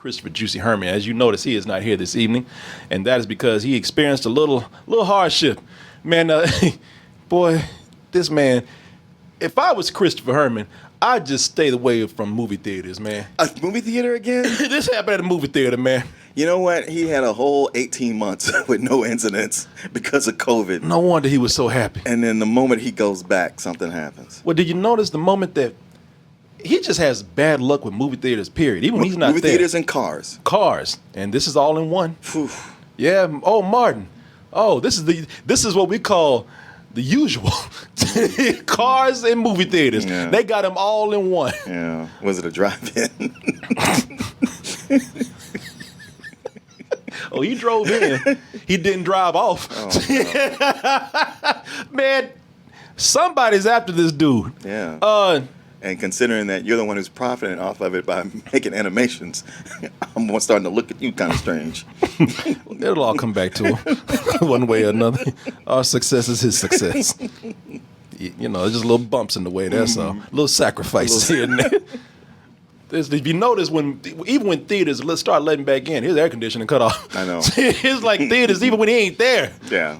Christopher Juicy Herman. As you notice, he is not here this evening, and that is because he experienced a little hardship. Man, boy, this man, if I was Christopher Herman, I'd just stay away from movie theaters, man. A movie theater again? This happened at a movie theater, man. You know what? He had a whole 18 months with no incidents because of COVID. No wonder he was so happy. And then the moment he goes back, something happens. Well, did you notice the moment that he just has bad luck with movie theaters, period. Even when he's not there. Movie theaters and cars. Cars. And this is all in one. Whew. Yeah. Oh, Martin. Oh, this is what we call the usual. Cars and movie theaters. Yeah. They got them all in one. Yeah. Was it a drive-in? Oh, he drove in. He didn't drive off. Oh, no. Man, somebody's after this dude. Yeah. And considering that you're the one who's profiting off of it by making animations, I'm starting to look at you kind of strange. It'll all come back to him one way or another. Our success is his success. You know, there's just little bumps in the way, that's all. Little sacrifices here and there. If you notice, even when theaters start letting back in, his air conditioning cut off. I know. It's like theaters, even when he ain't there. Yeah.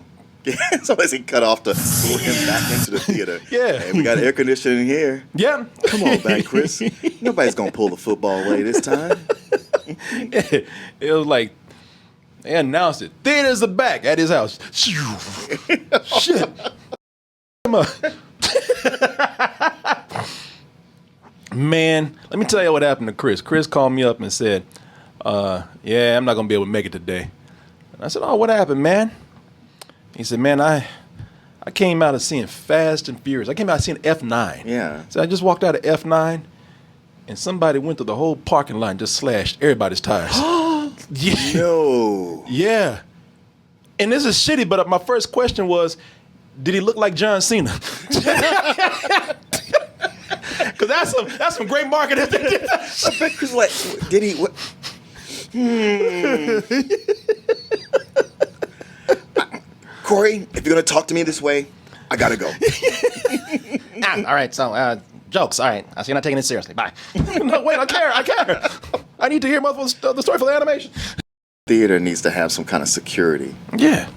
Somebody's he cut off to pull him back into the theater. Yeah. Hey, we got air conditioning here. Yeah. Come on back, Chris. Nobody's going to pull the football away this time. It was like, they announced it. Theaters are back at his house. Shit. Come on. Man, let me tell you what happened to Chris. Chris called me up and said, yeah, I'm not going to be able to make it today. And I said, oh, what happened, man? He said, man, I came out of seeing Fast and Furious. I came out of seeing F9. Yeah. So I just walked out of F9, and somebody went through the whole parking lot and just slashed everybody's tires. Yeah. No. Yeah. And this is shitty, but my first question was, did he look like John Cena? Because that's some great marketing. I bet Chris like, did he? What? Corey, if you're going to talk to me this way, I got to go. All right, so jokes. All right, I see you're not taking it seriously. Bye. No, wait, I care. I need to hear the story for the animation. Theater needs to have some kind of security. Yeah.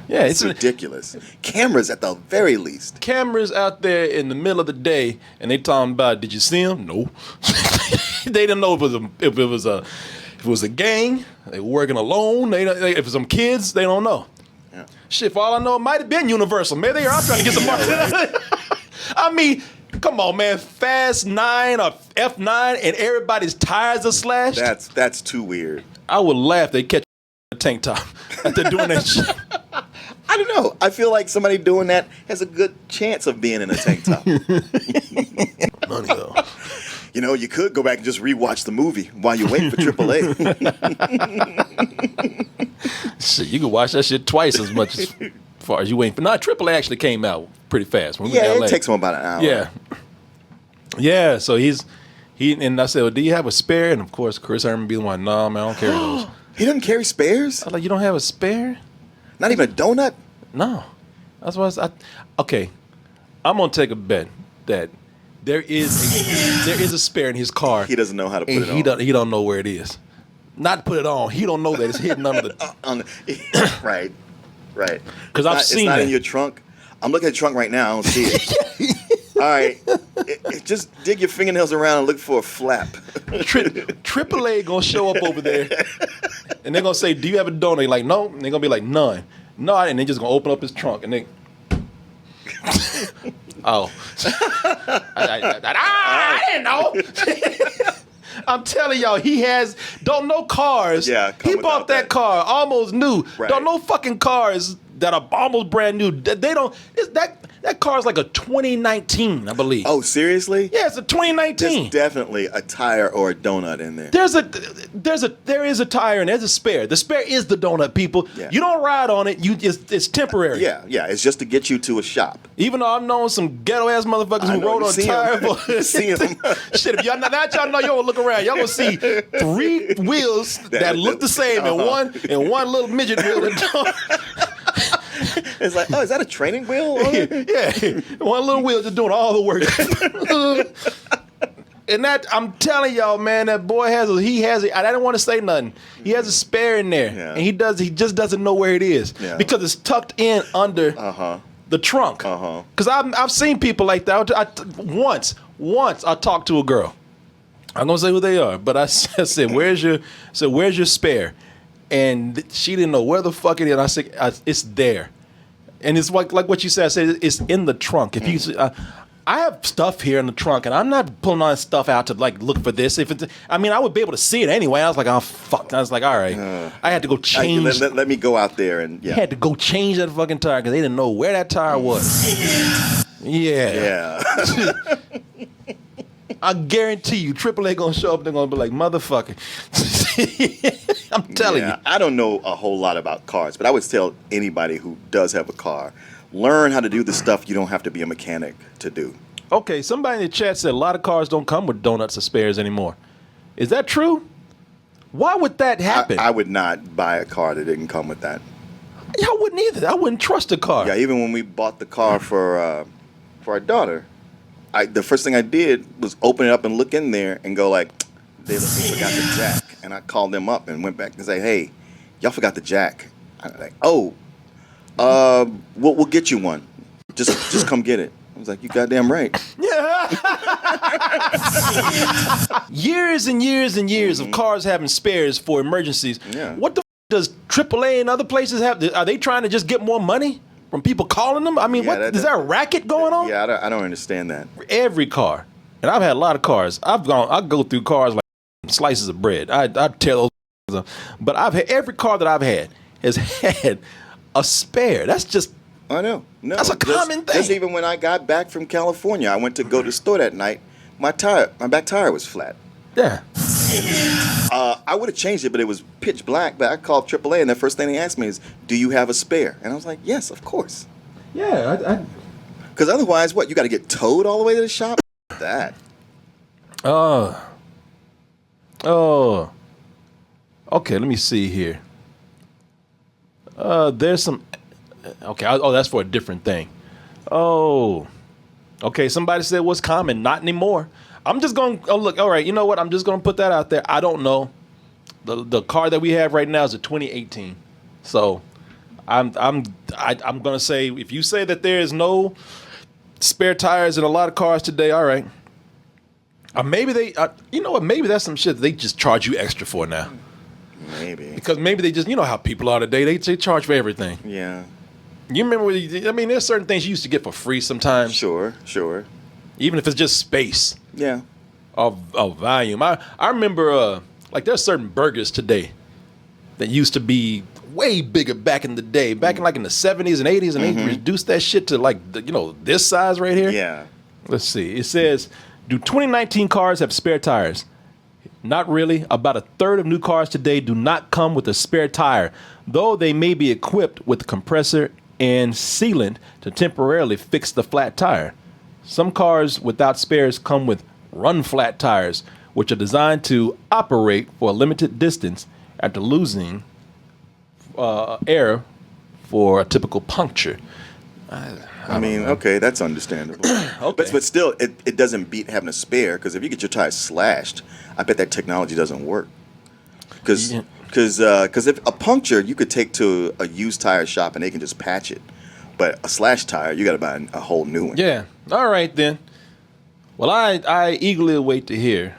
Yeah, It's ridiculous. Cameras at the very least. Cameras out there in the middle of the day, and they talking about, did you see him? No. They didn't know if it was a gang. They were working alone. If it was some kids, they don't know. Yeah. Shit, for all I know, it might have been Universal. Maybe they are trying to get some marketing. I mean, come on, man. Fast 9 or F9 and everybody's tires are slashed. That's too weird. I would laugh. They catch a tank top after doing that shit. I don't know. I feel like somebody doing that has a good chance of being in a tank top. None though. You know, you could go back and just rewatch the movie while you're waiting for AAA. Shit, you could watch that shit twice as much as far as you waiting for. No, AAA actually came out pretty fast. When we were in LA. It takes him about an hour. Yeah. Yeah, so he and I said, well, do you have a spare? And of course, Chris Herman be the one, no, man, I don't carry those. He doesn't carry spares? I was like, you don't have a spare? Not even a donut? No. That's why okay. I'm gonna take a bet that there is a spare in his car. He doesn't know how to put it on. He don't know where it is. Not put it on. He don't know that it's hidden under the. Right. Because I've seen it's not that. in your trunk. I'm looking at the trunk right now. I don't see it. All right. Just dig your fingernails around and look for a flap. AAA gonna show up over there, and they're gonna say, "Do you have a donut?" You're like, no. And they're gonna be like, none. No, and they're just gonna open up his trunk, and they. Oh. I didn't know. I'm telling y'all, he don't know cars. Yeah, he bought that car almost new. Right. Don't know fucking cars that are almost brand new. They don't. That car is like a 2019, I believe. Oh, seriously? Yeah, it's a 2019. There's definitely a tire or a donut in there. There is a tire and there's a spare. The spare is the donut, people. Yeah. You don't ride on it. It's temporary. Yeah. It's just to get you to a shop. Even though I've known some ghetto ass motherfuckers who rode on tire. You see them. Shit, if y'all know, y'all look around. Y'all gonna see 3 wheels that look the same and one little midget wheel. It's like, oh, is that a training wheel on it? Yeah, one little wheel just doing all the work. And that I'm telling y'all, man, that boy has I didn't want to say nothing. He has a spare in there, Yeah. and he just doesn't know where it is because it's tucked in under the trunk. Because I've seen people like that. Once I talked to a girl. I'm gonna say who they are, but I said, "Where's your spare?" And she didn't know where the fuck it is. I said, "It's there," and it's like what you said. I said it's in the trunk. If you, I have stuff here in the trunk, and I'm not pulling on stuff out to like look for this. If it's, I mean, I would be able to see it anyway. I was like, "Oh fuck!" I was like, "All right," I had to go change. Let me go out there and I had to go change that fucking tire because they didn't know where that tire was. Yeah. I guarantee you, AAA gonna show up. They're gonna be like, "Motherfucker." I'm telling you. I don't know a whole lot about cars, but I would tell anybody who does have a car, learn how to do the stuff you don't have to be a mechanic to do. Okay, somebody in the chat said a lot of cars don't come with donuts or spares anymore. Is that true? Why would that happen? I would not buy a car that didn't come with that. Yeah, I wouldn't either. I wouldn't trust a car. Yeah, even when we bought the car for our daughter, the first thing I did was open it up and look in there and go like, they forgot the jack. And I called them up and went back and say, hey, y'all forgot the jack. I'm like, we'll get you one. Just come get it. I was like, you goddamn right. Years and years and years of cars having spares for emergencies. Yeah. What the does AAA and other places have? Are they trying to just get more money from people calling them? I mean, is there a racket going on? Yeah, I don't understand that. Every car, and I've had a lot of cars. I go through cars like slices of bread. I tear those up. But every car that I've had has had a spare. That's just. I know. No, that's a common thing. Just even when I got back from California, I went to go to the store that night. My back tire was flat. Yeah. I would have changed it, but it was pitch black. But I called AAA, and the first thing they asked me is, "Do you have a spare?" And I was like, "Yes, of course." Yeah. Because otherwise, what? You got to get towed all the way to the shop? That. Oh. Okay, let me see here. There's some. Okay. That's for a different thing. Oh. Okay. Somebody said what's common? Not anymore. I'm just going to look. All right. You know what? I'm just going to put that out there. I don't know. The car that we have right now is a 2018. So I'm going to say, if you say that there is no spare tires in a lot of cars today, all right. Maybe you know what? Maybe that's some shit that they just charge you extra for now. Maybe. Because maybe they just, you know how people are today. They charge for everything. Yeah. You remember, there's certain things you used to get for free sometimes. Sure. Even if it's just space. Yeah. Of volume. I remember, there's certain burgers today that used to be way bigger back in the day. Back in the 70s and 80s, and they reduced that shit to this size right here. Yeah. Let's see. It says, do 2019 cars have spare tires? Not really. About a third of new cars today do not come with a spare tire, though they may be equipped with a compressor and sealant to temporarily fix the flat tire. Some cars without spares come with run flat tires, which are designed to operate for a limited distance after losing air for a typical puncture. I mean, okay, that's understandable. Okay. But still, it doesn't beat having a spare, because if you get your tires slashed, I bet that technology doesn't work. Because if a puncture, you could take to a used tire shop and they can just patch it. But a slashed tire, you got to buy a whole new one. Yeah. All right, then. Well, I eagerly await to hear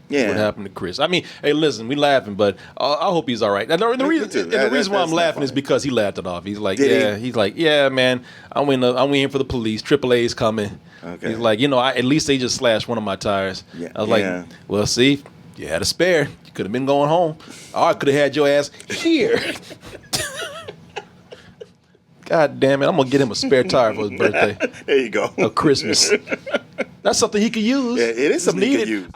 what happened to Chris. I mean, hey, listen, we laughing, but I hope he's all right. And the reason why I'm laughing is because he laughed it off. He's like, he's like, yeah, man, I'm waiting for the police. AAA's coming. Okay. He's like, at least they just slashed one of my tires. Yeah. I was like, well, see, you had a spare. You could have been going home. Or I could have had your ass here. God damn it, I'm going to get him a spare tire for his birthday. There you go. Or Christmas. That's something he could use. Yeah, it is something he could use.